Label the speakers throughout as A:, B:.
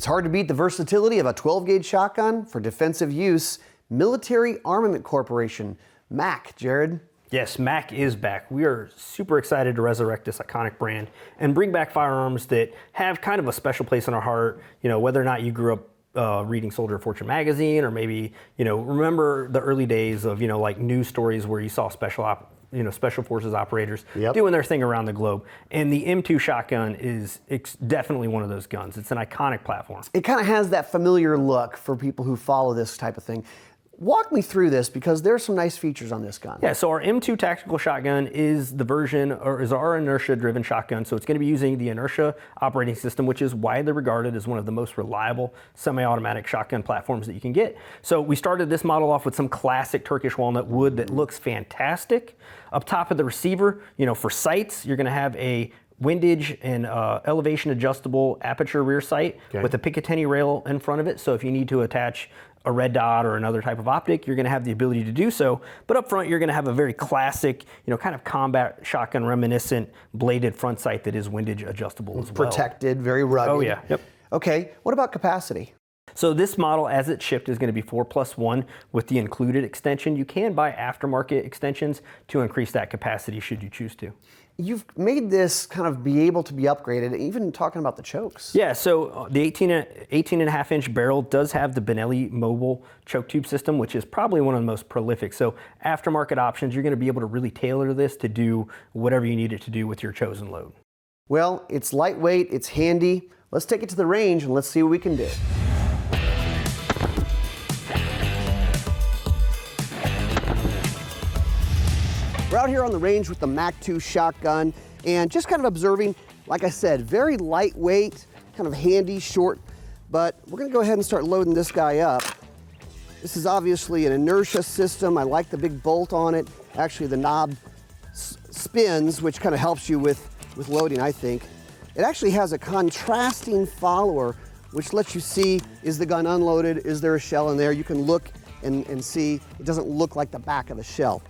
A: It's hard to beat the versatility of a 12-gauge shotgun for defensive use. Military Armament Corporation, MAC, Jahred.
B: Yes, MAC is back. We are super excited to resurrect this iconic brand and bring back firearms that have kind of a special place in our heart. You know, whether or not you grew up reading Soldier of Fortune magazine, or maybe, you know, remember the early days of, you know, like news stories where you saw special forces operators doing their thing around the globe. And the M2 shotgun is definitely one of those guns. It's an iconic platform.
A: It kind of has that familiar look for people who follow this type of thing. Walk me through this, because there's some nice features on this gun.
B: Yeah, so our M2 tactical shotgun is the version, or is our inertia-driven shotgun. So it's going to be using the Inertia operating system, which is widely regarded as one of the most reliable semi-automatic shotgun platforms that you can get. So we started this model off with some classic Turkish walnut wood that looks fantastic. Up top of the receiver, you know, for sights, you're going to have a windage and elevation adjustable aperture rear sight with a Picatinny rail in front of it. So if you need to attach a red dot or another type of optic, you're going to have the ability to do so. But up front, you're going to have a very classic, you know, kind of combat shotgun reminiscent bladed front sight that is windage adjustable as well.
A: Protected, very rugged.
B: Oh yeah. Yep.
A: Okay, what about capacity?
B: So this model, as it's shipped, is going to be 4+1 with the included extension. You can buy aftermarket extensions to increase that capacity should you choose to.
A: You've made this kind of be able to be upgraded, even talking about the chokes.
B: Yeah, so the 18.5-inch barrel does have the Benelli mobile choke tube system, which is probably one of the most prolific. So Aftermarket Options, you're going to be able to really tailor this to do whatever you need it to do with your chosen load.
A: Well, it's lightweight, it's handy. Let's take it to the range and let's see what we can do. We're out here on the range with the MAC-2 shotgun and just kind of observing, like I said, very lightweight, kind of handy, short, but we're gonna go ahead and start loading this guy up. This is obviously an inertia system. I like the big bolt on it. Actually, the knob spins, which kind of helps you with loading, I think. It actually has a contrasting follower, which lets you see, is the gun unloaded? Is there a shell in there? You can look and see. It doesn't look like the back of the shell.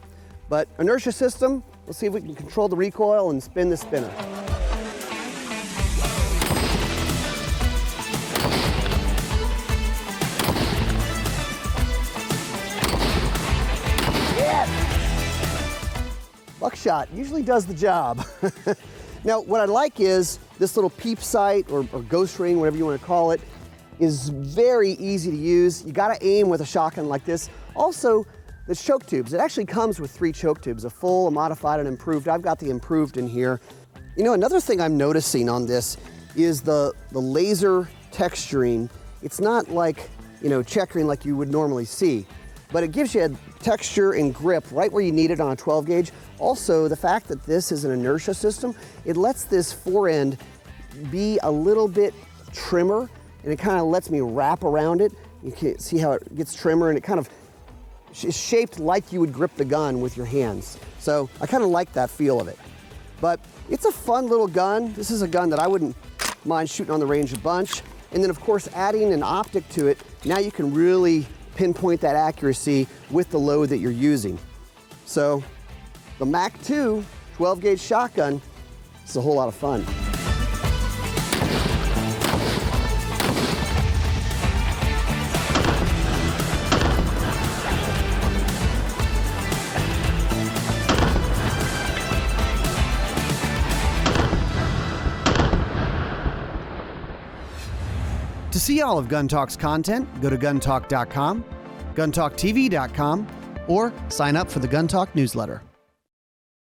A: But inertia system, let's see if we can control the recoil and spin the spinner. Yes! Buckshot usually does the job. Now, what I like is this little peep sight or ghost ring, whatever you want to call it, is very easy to use. You got to aim with a shotgun like this. Also, the choke tubes. It actually comes with 3 choke tubes, a full, a modified, and improved. I've got the improved in here. You know, another thing I'm noticing on this is the laser texturing. It's not like, you know, checkering like you would normally see, but it gives you a texture and grip right where you need it on a 12 gauge. Also, the fact that this is an inertia system, it lets this forend be a little bit trimmer, and it kind of lets me wrap around it. You can see how it gets trimmer, and it kind of is shaped like you would grip the gun with your hands. So I kind of like that feel of it. But it's a fun little gun. This is a gun that I wouldn't mind shooting on the range a bunch. And then of course, adding an optic to it, now you can really pinpoint that accuracy with the load that you're using. So the MAC-2 12 gauge shotgun is a whole lot of fun. To see all of Gun Talk's content, go to guntalk.com, guntalktv.com, or sign up for the Gun Talk newsletter.